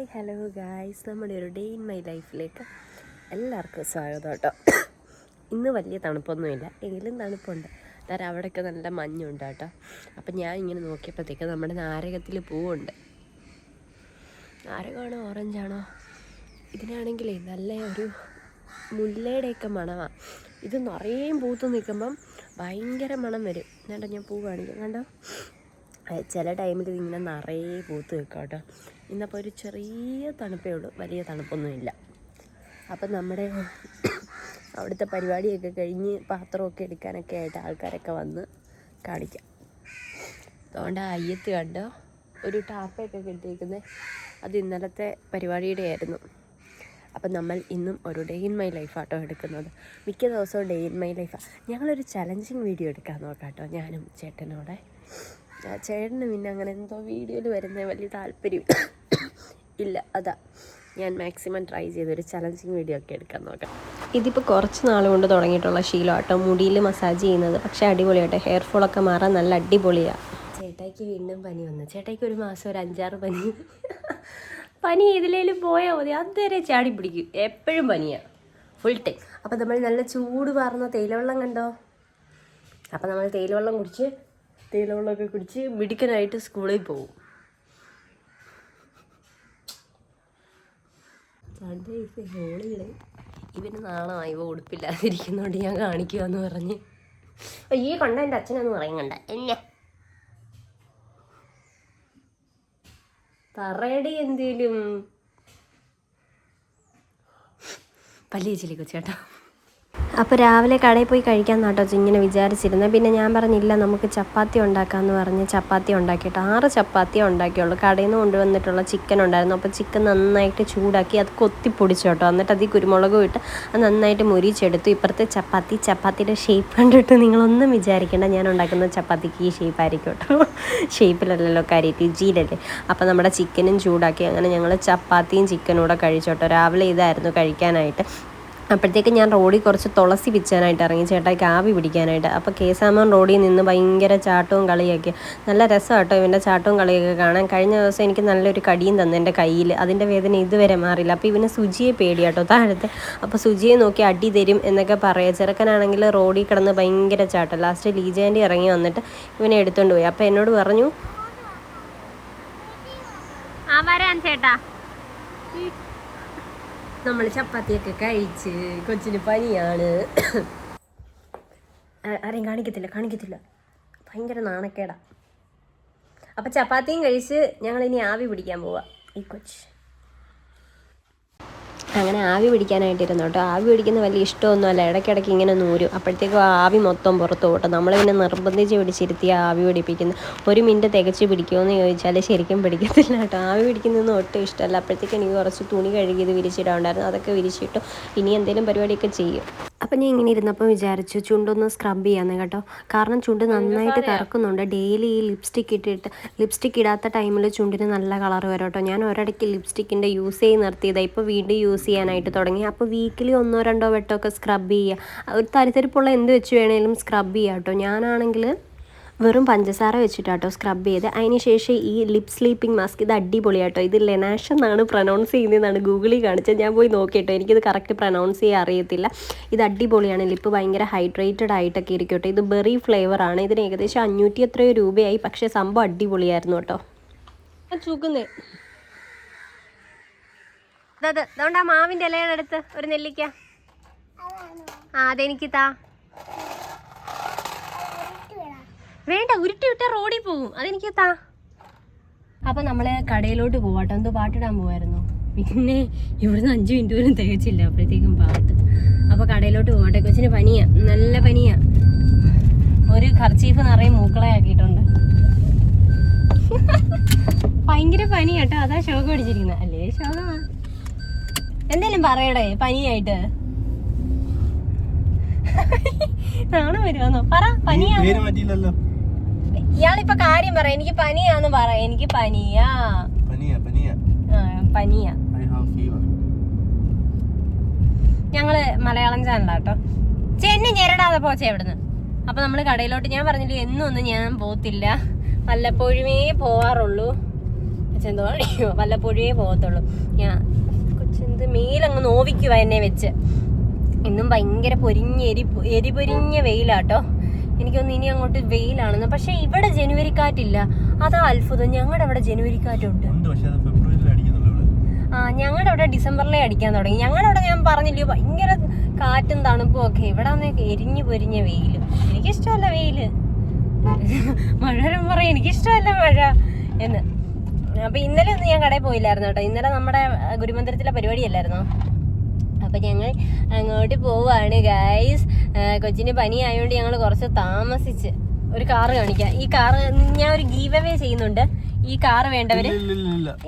Hi hello guys, നമ്മുടെ ഒരു day in my ലൈഫിലേക്ക് എല്ലാവർക്കും സ്വാഗതം കേട്ടോ. ഇന്ന് വലിയ തണുപ്പൊന്നുമില്ല, എങ്കിലും തണുപ്പുണ്ട്. അതായത് അവിടെയൊക്കെ നല്ല മഞ്ഞുണ്ട് കേട്ടോ. അപ്പം ഞാൻ ഇങ്ങനെ നോക്കിയപ്പോഴത്തേക്ക് നമ്മുടെ നാരകത്തിൽ പൂവുണ്ട്. നാരകമാണോ ഓറഞ്ചാണോ? ഇതിനാണെങ്കിലേ നല്ല ഒരു മുല്ലയുടെയൊക്കെ മണമാണ്. ഇത് നിറയെ പൂത്ത് നിൽക്കുമ്പം ഭയങ്കര മണം വരും. വേണ്ട, ഞാൻ പൂ കാണിക്കാം. കണ്ടോ, ചില ടൈമിൽ ഇതിങ്ങനെ നിറയെ പൂത്ത് നിൽക്കാം കേട്ടോ. ഇന്നപ്പോൾ ഒരു ചെറിയ തണുപ്പേ ഉള്ളൂ, വലിയ തണുപ്പൊന്നുമില്ല. അപ്പം നമ്മുടെ അവിടുത്തെ പരിപാടിയൊക്കെ കഴിഞ്ഞ് പാത്രമൊക്കെ എടുക്കാനൊക്കെ ആയിട്ട് ആൾക്കാരൊക്കെ വന്ന് കാണിക്കാം. അതുകൊണ്ട് അയ്യത്ത് കണ്ടോ, ഒരു ടാപ്പയൊക്കെ കെട്ടിയിരിക്കുന്നത്, അത് ഇന്നലത്തെ പരിപാടിയുടെ ആയിരുന്നു. അപ്പം നമ്മൾ ഇന്നും ഒരു ഡേ ഇൻ മൈ ലൈഫാട്ടോ എടുക്കുന്നത്. മിക്ക ദിവസവും ഡേ ഇൻ മൈ ലൈഫാണ്. ഞങ്ങളൊരു ചലഞ്ചിങ് വീഡിയോ എടുക്കാൻ നോക്കാം കേട്ടോ, ഞാനും ചേട്ടനോടെ. ചേട്ടന് പിന്നെ അങ്ങനെ എന്തോ വീഡിയോയിൽ വരുന്ന വലിയ താല്പര്യം ഇല്ല. അതാ ഞാൻ മാക്സിമം ട്രൈ ചെയ്തൊരു ചലഞ്ചിങ് വീഡിയോ ഒക്കെ എടുക്കാൻ നോക്കാം. ഇതിപ്പോൾ കുറച്ച് നാൾ കൊണ്ട് തുടങ്ങിയിട്ടുള്ള ശീലമാട്ടോ, മുടിയിൽ മസാജ് ചെയ്യുന്നത്. പക്ഷേ അടിപൊളിയാട്ടോ, ഹെയർ ഫോളൊക്കെ മാറാൻ നല്ല അടിപൊളിയാണ്. ചേട്ടായിക്ക് വീണ്ടും പനി വന്നു. ചേട്ടായിക്ക് ഒരു മാസം ഒരു 5-6 പനി ഇതിലേലും പോയാൽ മതി, അതുവരെ ചാടി പിടിക്കും. എപ്പോഴും പനിയാണ്, ഫുൾ ടൈം. അപ്പം നമ്മൾ നല്ല ചൂട് പാർന്ന തേയിലവെള്ളം കണ്ടോ. അപ്പം നമ്മൾ തേയിലവെള്ളമൊക്കെ കുടിച്ച് മിടുക്കനായിട്ട് സ്കൂളിൽ പോകും. ഹോളിയുടെ ഇവന് നാളമായി, ഇവ ഉടുപ്പില്ലാതിരിക്കുന്നതുകൊണ്ട് ഞാൻ കാണിക്കുമെന്ന് പറഞ്ഞ് ഈ കണ്ട എൻ്റെ അച്ഛനൊന്നും പറയുന്നുണ്ട് എന്നെ പറയടി എന്തേലും പല്ലിയച്ചില്ലേ കൊച്ചേട്ടാ. അപ്പോൾ രാവിലെ കടയിൽ പോയി കഴിക്കാൻ നാട്ടോ ഇങ്ങനെ വിചാരിച്ചിരുന്നത്. പിന്നെ ഞാൻ പറഞ്ഞില്ല, നമുക്ക് ചപ്പാത്തി ഉണ്ടാക്കാമെന്ന് പറഞ്ഞ് ചപ്പാത്തി ഉണ്ടാക്കിയിട്ട് 6 ചപ്പാത്തിയേ ഉണ്ടാക്കിയുള്ളൂ. കടയിൽ നിന്ന് കൊണ്ടുവന്നിട്ടുള്ള ചിക്കൻ ഉണ്ടായിരുന്നു. അപ്പോൾ ചിക്കൻ നന്നായിട്ട് ചൂടാക്കി അത് കൊത്തിപ്പൊടിച്ചു കേട്ടോ. എന്നിട്ട് അതിൽ കുരുമുളകും ഇട്ട് അത് നന്നായിട്ട് മുരിച്ചെടുത്തു. ഇപ്പുറത്തെ ചപ്പാത്തിയുടെ ഷേപ്പ് കണ്ടിട്ട് നിങ്ങളൊന്നും വിചാരിക്കേണ്ട, ഞാൻ ഉണ്ടാക്കുന്ന ചപ്പാത്തിക്ക് ഈ ഷേപ്പായിരിക്കും കേട്ടോ. ഷേപ്പിലല്ലല്ലോ കാര്യം, രുചിയിലല്ലേ. അപ്പോൾ നമ്മുടെ ചിക്കനും ചൂടാക്കി. അങ്ങനെ ഞങ്ങൾ ചപ്പാത്തിയും ചിക്കനും കൂടെ കഴിച്ചോട്ടോ. രാവിലെ ഇതായിരുന്നു കഴിക്കാനായിട്ട്. അപ്പോഴത്തേക്ക് ഞാൻ റോഡിൽ കുറച്ച് തുളസി പിച്ചാനായിട്ട് ഇറങ്ങി, ചേട്ടായിക്ക് ആവി പിടിക്കാനായിട്ട്. അപ്പോൾ കേസാമൻ റോഡിൽ നിന്ന് ഭയങ്കര ചാട്ടവും കളിയൊക്കെ. നല്ല രസം കേട്ടോ ഇവൻ്റെ ചാട്ടവും കളിയൊക്കെ കാണാൻ. കഴിഞ്ഞ ദിവസം എനിക്ക് നല്ലൊരു കടിയും തന്നു എൻ്റെ കയ്യിൽ. അതിൻ്റെ വേദന ഇതുവരെ മാറില്ല. അപ്പോൾ ഇവന് സുജിയെ പേടിയാട്ടോ താഴത്തെ. അപ്പോൾ സുജിയെ നോക്കി അടി തരും എന്നൊക്കെ പറയാം. ചെറുക്കനാണെങ്കിൽ റോഡിൽ കിടന്ന് ഭയങ്കര ചാട്ടം. ലാസ്റ്റ് ലീജാൻ്റെ ഇറങ്ങി വന്നിട്ട് ഇവനെ എടുത്തുകൊണ്ട് പോയി. അപ്പോൾ എന്നോട് പറഞ്ഞു, വരാൻ ചേട്ടാ. നമ്മൾ ചപ്പാത്തിയൊക്കെ കഴിച്ച്, കൊച്ചിന് പനിയാണ്. ആരെയും കാണിക്കത്തില്ല, ഭയങ്കര നാണക്കേടാ. അപ്പം ചപ്പാത്തിയും കഴിച്ച് ഞങ്ങളിനി ആവി പിടിക്കാൻ പോവാം. ഈ കൊച്ച് അങ്ങനെ ആവി പിടിക്കാനായിട്ടിരുന്നു കേട്ടോ. ആവി പിടിക്കുന്ന വലിയ ഇഷ്ടമൊന്നുമല്ല, ഇടയ്ക്കിടയ്ക്ക് ഇങ്ങനെ നൂരും. അപ്പോഴത്തേക്കും ആവി മൊത്തം പുറത്ത് പോട്ടെ. നമ്മൾ പിന്നെ നിർബന്ധിച്ച് പിടിച്ചിരുത്തി ആവി പിടിപ്പിക്കുന്നു. 1 മിനിറ്റ് തികച്ച് പിടിക്കുമോ എന്ന് ചോദിച്ചാൽ ശരിക്കും പിടിക്കത്തില്ല കേട്ടോ. ആവി പിടിക്കുന്നതൊന്നും ഒട്ടും ഇഷ്ടമല്ല. അപ്പോഴത്തേക്ക് എനിക്ക് കുറച്ച് തുണി കഴുകിയത് വിരിച്ചിടാണ്ടായിരുന്നു, അതൊക്കെ വിരിച്ചിട്ടു. ഇനി എന്തെങ്കിലും പരിപാടിയൊക്കെ ചെയ്യും. അപ്പം ഞാൻ ഇങ്ങനെ ഇരുന്നപ്പോൾ വിചാരിച്ചു ചുണ്ടൊന്ന് സ്ക്രബ് ചെയ്യാമെന്ന് കേട്ടോ. കാരണം ചുണ്ട് നന്നായിട്ട് കറക്കുന്നുണ്ട്. ഡെയിലി ഈ ലിപ്സ്റ്റിക്ക് ഇടാത്ത ടൈമിൽ ചുണ്ടിന് നല്ല കളർ വരും കേട്ടോ. ഞാൻ ഒരിടയ്ക്ക് ലിപ്സ്റ്റിക്കിൻ്റെ യൂസ് ചെയ്ത് നിർത്തിയതാണ്. ഇപ്പോൾ വീണ്ടും യൂസ് ചെയ്യാനായിട്ട് തുടങ്ങി. അപ്പോൾ വീക്കിലി 1-2 വട്ടമൊക്കെ സ്ക്രബ് ചെയ്യുക. ഒരു തരിതരിപ്പുള്ള എന്ത് വെച്ച് വേണേലും സ്ക്രബ് ചെയ്യുക കേട്ടോ. ഞാനാണെങ്കിൽ വെറും പഞ്ചസാര വെച്ചിട്ടാട്ടോ സ്ക്രബ് ചെയ്ത്. അതിന് ശേഷം ഈ ലിപ് സ്ലീപ്പിംഗ് മാസ്ക്, ഇത് അടിപൊളിയാട്ടോ. ഇത് ലെനാഷ് എന്നാണ് പ്രൊനൗൺസ് ചെയ്യുന്നതെന്നാണ് ഗൂഗിളിൽ കാണിച്ചത്. ഞാൻ പോയി നോക്കിയിട്ടോ, എനിക്കിത് കറക്റ്റ് പ്രൊനൗൺസ് ചെയ്യാൻ അറിയത്തില്ല. ഇത് അടിപൊളിയാണ്. ലിപ്പ് ഭയങ്കര ഹൈഡ്രേറ്റഡ് ആയിട്ടൊക്കെ ഇരിക്കും കേട്ടോ. ഇത് ബെറി ഫ്ലേവറാണ്. ഇതിന് ഏകദേശം 500 എത്രയോ രൂപയായി. പക്ഷേ സംഭവം അടിപൊളിയായിരുന്നു കേട്ടോ. ചൂക്കുന്നേ അതുകൊണ്ട് ആ മാവിൻ്റെ ഇലയുടെ അടുത്ത് ഒരു നെല്ലിക്ക. അതെനിക്ക് താ. വേണ്ട, ഉരുട്ടി വിട്ടാൽ റോഡിൽ പോകും. അതെനിക്ക് താ. അപ്പം നമ്മൾ കടയിലോട്ട് പോവാട്ടോ. എന്തോ പാട്ടിടാൻ പോവായിരുന്നു. പിന്നെ ഇവിടുന്ന് 5 മിനിറ്റ് പോലും തികച്ചില്ല, അപ്പോഴത്തേക്കും പാട്ട്. അപ്പോൾ കടയിലോട്ട് പോകട്ടെ. കൊച്ചിന് പനിയാ, നല്ല പനിയാ. ഒരു കർച്ചീഫ് നിറയെ മൂക്കളയാക്കിയിട്ടുണ്ട്. ഭയങ്കര പനി കേട്ടോ. അതാ ശോകം അടിച്ചിരിക്കുന്നത്. അല്ലേ ശോകമാ. എന്തേലും പറയടേ പനിയായിട്ട്. നാണം വരുവാന്നോ? പറ, പനിയാണോ? ഇയാളിപ്പോ കാര്യം പറ. എനിക്ക് പനിയാന്ന് പറ. എനിക്ക് പനിയാ. ഞങ്ങള് മലയാളം ചാനലാട്ടോ. ചെന്നെ ഞെരടാതെ പോച്ചേ എവിടുന്ന്. അപ്പൊ നമ്മള് കടയിലോട്ട്, ഞാൻ പറഞ്ഞില്ലേ എന്നും ഒന്നും ഞാൻ പോത്തില്ല, വല്ലപ്പോഴുമേ പോവാറുള്ളൂ. കൊച്ചെന്തോ വല്ലപ്പോഴേ പോകത്തുള്ളൂ. ഞാൻ കൊച്ചെന്ത് മേലങ്ങ് നോവിക്കുക എന്നെ വെച്ച്. ഇന്നും ഭയങ്കര എരിപൊരിഞ്ഞ വെയിലാട്ടോ. എനിക്കൊന്ന് ഇനി അങ്ങോട്ട് വെയിലാണെന്ന്. പക്ഷെ ഇവിടെ ജനുവരി കാറ്റില്ല, അതാ അത്ഭുതം. ഞങ്ങളുടെ അവിടെ ജനുവരി കാറ്റുണ്ട്. ഞങ്ങളുടെ അവിടെ ഡിസംബറിലേ അടിക്കാൻ തുടങ്ങി. ഞങ്ങളുടെ അവിടെ ഞാൻ പറഞ്ഞില്ലയോ ഭയങ്കര കാറ്റും തണുപ്പും ഒക്കെ. ഇവിടെ വന്ന് എരിഞ്ഞു പൊരിഞ്ഞ വെയില്. എനിക്കിഷ്ടമല്ല വെയില്. മഴവരും പറയും എനിക്കിഷ്ടമല്ല മഴ എന്ന്. അപ്പൊ ഇന്നലെ ഒന്നും ഞാൻ കടയിൽ പോയില്ലായിരുന്നു കേട്ടോ. ഇന്നലെ നമ്മുടെ ഗുരുമന്ദിരത്തിലെ പരിപാടിയല്ലായിരുന്നോ. അപ്പൊ ഞങ്ങൾ അങ്ങോട്ട് പോവാണ് ഗൈസ്. കൊച്ചിന് പനി ആയതുകൊണ്ട് ഞങ്ങൾ കുറച്ച് താമസിച്ച് ഒരു കാറ് കാണിക്കാം. ഈ കാറ് ഞാൻ ഒരു ഗീവ് അവേ ചെയ്യുന്നുണ്ട്. ഈ കാറ് വേണ്ടവര്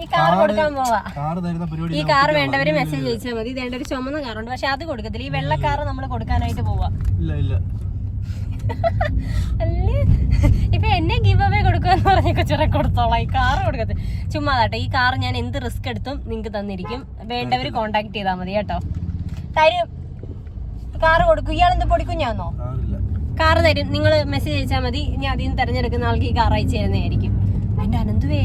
ഈ കാറ് കൊടുക്കാൻ പോവാ. ഈ കാറ് വേണ്ടവര് മെസ്സേജ് അയച്ചാൽ മതി. ഇതേണ്ട ഒരു ചുമന്ന കാറുണ്ട്, പക്ഷെ അത് കൊടുക്കത്തില്ല. ഈ വെള്ള കാറ് നമ്മൾ കൊടുക്കാനായിട്ട് പോവാ. അല്ലേ ഇപ്പൊ എന്നെ ഗീവ് അവേ കൊടുക്കുമെന്ന് പറഞ്ഞ കൊച്ചിനെ കൊടുത്തോളാം. ഈ കാറ് കൊടുക്കത്തില്ല, ചുമ്മാതാട്ടെ. ഈ കാറ് ഞാൻ എന്ത് റിസ്ക് എടുത്തും നിങ്ങൾക്ക് തന്നിരിക്കും. വേണ്ടവര് കോണ്ടാക്ട് ചെയ്താൽ മതി കേട്ടോ. തരും, കാറ് കൊടുക്കും. ഇയാളെന്ത് പൊടിക്കുഞ്ഞാന്നോ? കാറ് തരും, നിങ്ങൾ മെസ്സേജ് അയച്ചാൽ മതി. ഞാൻ അതിൽ നിന്ന് തിരഞ്ഞെടുക്കുന്ന ആൾക്ക് ഈ കാർ അയച്ചു തരുന്നതായിരിക്കും. എൻ്റെ അനന്തുവേ.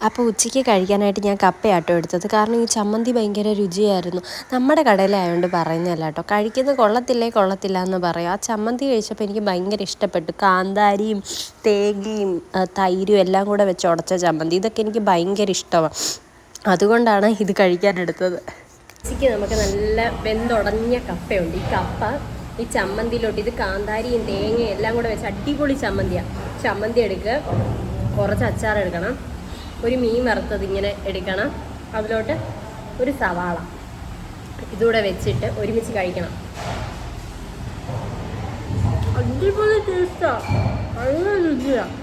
അപ്പോൾ ഉച്ചയ്ക്ക് കഴിക്കാനായിട്ട് ഞാൻ കപ്പയാട്ടോ എടുത്തത്. കാരണം ഈ ചമ്മന്തി ഭയങ്കര രുചിയായിരുന്നു. നമ്മുടെ കടയിലായതുകൊണ്ട് പറയുന്നതല്ല കേട്ടോ. കഴിക്കുന്നത് കൊള്ളത്തില്ല എന്ന് പറയും. ആ ചമ്മന്തി കഴിച്ചപ്പോൾ എനിക്ക് ഭയങ്കര ഇഷ്ടപ്പെട്ടു. കാന്താരിയും തേങ്ങയും തൈരും എല്ലാം കൂടെ വെച്ച് ഉടച്ച ചമ്മന്തി, ഇതൊക്കെ എനിക്ക് ഭയങ്കര ഇഷ്ടമാണ്. അതുകൊണ്ടാണ് ഇത് കഴിക്കാനെടുത്തത്. ഉച്ചയ്ക്ക് നമുക്ക് നല്ല വെന്തുടഞ്ഞ കപ്പയുണ്ട്. ഈ കപ്പ ഈ ചമ്മന്തിയിലോട്ട്, ഇത് കാന്താരിയും തേങ്ങയും എല്ലാം കൂടെ വെച്ച് അടിപൊളി ചമ്മന്തിയാണ്. ചമ്മന്തി എടുക്കുക, കുറച്ച് അച്ചാർ എടുക്കണം, ഒരു മീൻ വറുത്തത് ഇങ്ങനെ എടുക്കണം, അതിലോട്ട് ഒരു സവാള ഇതുകൂടെ വെച്ചിട്ട് ഒരുമിച്ച് കഴിക്കണം. അടിപൊളി ടേസ്റ്റാണ്, നല്ല രുചിയാണ്.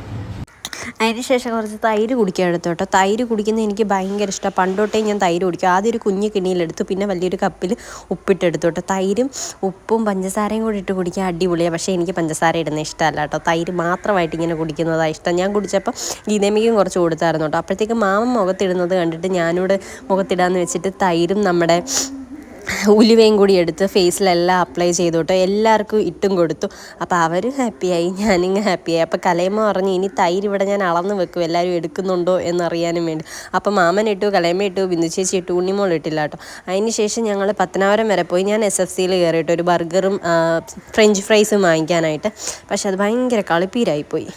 അതിനുശേഷം കുറച്ച് തൈര് കുടിക്കാൻ എടുത്തു കേട്ടോ. തൈര് കുടിക്കുന്നത് എനിക്ക് ഭയങ്കര ഇഷ്ടമാണ്. പണ്ടോട്ടേ ഞാൻ തൈര് കുടിക്കും. ആദ്യം ഒരു കുഞ്ഞു കിണിയിലെടുത്തു, പിന്നെ വലിയൊരു കപ്പിൽ ഉപ്പിട്ടെടുത്തു കേട്ടോ. തൈരും ഉപ്പും പഞ്ചസാരയും കൂടി ഇട്ട് കുടിക്കാൻ അടിപൊളിയാണ്. പക്ഷേ എനിക്ക് പഞ്ചസാര ഇടുന്ന ഇഷ്ടമല്ല കേട്ടോ. തൈര് മാത്രമായിട്ട് ഇങ്ങനെ കുടിക്കുന്നതാണ് ഇഷ്ടം. ഞാൻ കുടിച്ചപ്പോൾ ഗീതമ്മയ്ക്കും കുറച്ച് കൊടുത്തായിരുന്നു കേട്ടോ. അപ്പോഴത്തേക്ക് മാമൻ മുഖത്തിടുന്നത് കണ്ടിട്ട് ഞാനിവിടെ മുഖത്തിടാന്ന് വെച്ചിട്ട് തൈരും നമ്മുടെ ഉലുവയും കൂടി എടുത്ത് ഫേസിലെല്ലാം അപ്ലൈ ചെയ്തു കേട്ടോ. എല്ലാവർക്കും ഇട്ടും കൊടുത്തു. അപ്പോൾ അവരും ഹാപ്പിയായി, ഞാനിങ്ങ് ഹാപ്പിയായി. അപ്പോൾ കലയമ്മ പറഞ്ഞു ഇനി തൈര് ഇവിടെ ഞാൻ അളന്ന് വെക്കും, എല്ലാവരും എടുക്കുന്നുണ്ടോ എന്നറിയാനും വേണ്ടി. അപ്പോൾ മാമൻ ഇട്ടു, കലയമ്മ ഇട്ടു, ബിന്ദു ചേച്ചി ഇട്ടു, ഉണ്ണിമോൾ ഇട്ടില്ല കേട്ടോ. അതിന് ശേഷം ഞങ്ങൾ പത്തനാപുരം വരെ പോയി. ഞാൻ SFCയിൽ കയറിയിട്ട് ഒരു ബർഗറും ഫ്രഞ്ച് ഫ്രൈസും വാങ്ങിക്കാനായിട്ട്. പക്ഷെ അത് ഭയങ്കര കളിപ്പീരായിപ്പോയി.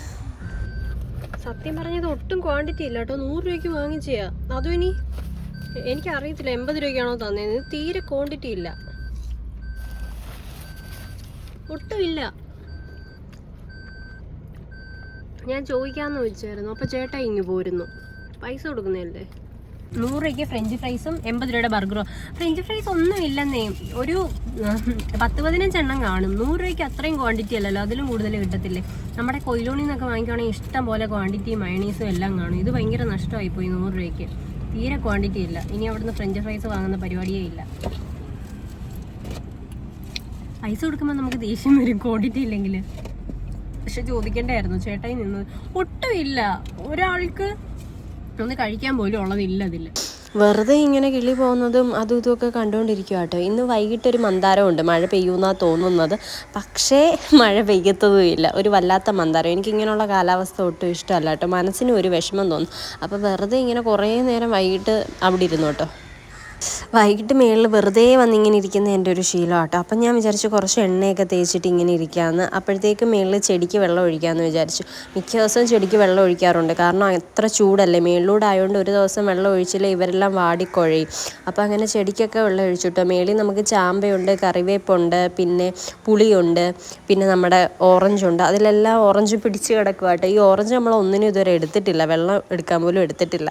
സത്യം പറഞ്ഞത് ഒട്ടും ക്വാണ്ടിറ്റി ഇല്ല കേട്ടോ. 100 രൂപയ്ക്ക് വാങ്ങിച്ചാ. അതും ഇനി എനിക്കറിയത്തില്ല 80 രൂപയ്ക്കാണോ തന്നേന്ന്. തീരെ ക്വാണ്ടിറ്റി ഇല്ല, ഒട്ടുമില്ല. ഞാൻ ചോദിക്കാമെന്ന് വെച്ചായിരുന്നു. അപ്പോൾ ചേട്ടാ ഇങ്ങ് പോരുന്നു, പൈസ കൊടുക്കുന്നതല്ലേ. 100 രൂപയ്ക്ക് ഫ്രഞ്ച് ഫ്രൈസും 80 രൂപയുടെ ബർഗറും. ഫ്രഞ്ച് ഫ്രൈസ് ഒന്നും ഇല്ലെന്നേ, ഒരു 10-15 എണ്ണം കാണും. 100 രൂപയ്ക്ക് അത്രയും ക്വാണ്ടിറ്റി അല്ലല്ലോ, അതിലും കൂടുതൽ കിട്ടത്തില്ലേ. നമ്മുടെ കൊയിലോണിൽ നിന്നൊക്കെ വാങ്ങിക്കുകയാണെങ്കിൽ ഇഷ്ടം പോലെ ക്വാണ്ടിറ്റിയും മയണീസും എല്ലാം കാണും. ഇത് ഭയങ്കര നഷ്ടമായിപ്പോയി. 100 രൂപയ്ക്ക് തീരെ ക്വാണ്ടിറ്റി ഇല്ല. ഇനി അവിടുന്ന് ഫ്രഞ്ച് ഫ്രൈസ് വാങ്ങുന്ന പരിപാടിയേ ഇല്ല. പൈസ കൊടുക്കുമ്പോൾ നമുക്ക് ദേഷ്യം വരും ക്വാണ്ടിറ്റി ഇല്ലെങ്കിൽ. പക്ഷെ ചോദിക്കേണ്ടായിരുന്നു. ചേട്ടായി നിന്ന് ഒട്ടും ഇല്ല. ഒരാൾക്ക് ഒന്ന് കഴിക്കാൻ പോലും ഉള്ളതില്ല അതിൽ. വെറുതെ ഇങ്ങനെ കിളി പോകുന്നതും അതും ഇതുമൊക്കെ കണ്ടുകൊണ്ടിരിക്കുക കേട്ടോ. ഇന്ന് വൈകിട്ടൊരു മന്ദാരമുണ്ട്, മഴ പെയ്യുമെന്നാണ് തോന്നുന്നത്. പക്ഷേ മഴ പെയ്യത്തതുമില്ല, ഒരു വല്ലാത്ത മന്ദാരം. എനിക്കിങ്ങനെയുള്ള കാലാവസ്ഥ ഒട്ടും ഇഷ്ടമല്ല കേട്ടോ. മനസ്സിന് ഒരു വിഷമം തോന്നും. അപ്പോൾ വെറുതെ ഇങ്ങനെ കുറേ നേരം വൈകിട്ട് അവിടെ ഇരുന്നു കേട്ടോ. വൈകിട്ട് മേളിൽ വെറുതെ വന്നിങ്ങനെ ഇരിക്കുന്ന എൻ്റെ ഒരു ശീലം കേട്ടോ. അപ്പം ഞാൻ വിചാരിച്ചു കുറച്ച് എണ്ണയൊക്കെ തേച്ചിട്ട് ഇങ്ങനെ ഇരിക്കാമെന്ന്. അപ്പോഴത്തേക്ക് മേളിൽ ചെടിക്ക് വെള്ളം ഒഴിക്കാമെന്ന് വിചാരിച്ചു. മിക്ക ദിവസവും ചെടിക്ക് വെള്ളം ഒഴിക്കാറുണ്ട്, കാരണം എത്ര ചൂടല്ലേ. മേളിലൂടെ ആയതുകൊണ്ട് ഒരു ദിവസം വെള്ളം ഒഴിച്ചില്ല ഇവരെല്ലാം വാടിക്കുഴയും. അപ്പോൾ അങ്ങനെ ചെടിക്കൊക്കെ വെള്ളം ഒഴിച്ചിട്ടോ. മേളിൽ നമുക്ക് ചാമ്പയുണ്ട്, കറിവേപ്പുണ്ട്, പിന്നെ പുളിയുണ്ട്, പിന്നെ നമ്മുടെ ഓറഞ്ചുണ്ട്. അതിലെല്ലാം ഓറഞ്ച് പിടിച്ച് കിടക്കുക കേട്ടോ. ഈ ഓറഞ്ച് നമ്മൾ ഒന്നിനും ഇതുവരെ എടുത്തിട്ടില്ല, വെള്ളം എടുക്കാൻ പോലും എടുത്തിട്ടില്ല.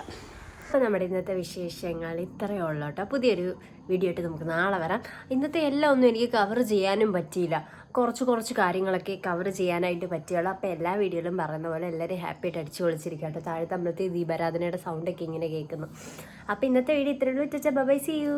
അപ്പോൾ നമ്മുടെ ഇന്നത്തെ വിശേഷങ്ങൾ ഇത്രയേ ഉള്ളൂ കേട്ടോ. പുതിയൊരു വീഡിയോ ആയിട്ട് നമുക്ക് നാളെ വരാം. ഇന്നത്തെ എല്ലാം ഒന്നും എനിക്ക് കവർ ചെയ്യാനും പറ്റിയില്ല. കുറച്ച് കാര്യങ്ങളൊക്കെ കവർ ചെയ്യാനായിട്ട് പറ്റുകയുള്ളൂ. അപ്പോൾ എല്ലാ വീഡിയോയിലും പറയുന്ന പോലെ എല്ലാവരും ഹാപ്പി ആയിട്ട് അടിച്ചു പൊളിച്ചിരിക്കുക കേട്ടോ. താഴെ തമ്മിലത്തെ ദീപാരാധനയുടെ സൗണ്ടൊക്കെ ഇങ്ങനെ കേൾക്കുന്നു. അപ്പോൾ ഇന്നത്തെ വീഡിയോ ഇത്രയേ ഉള്ളൂ. Bye, see U.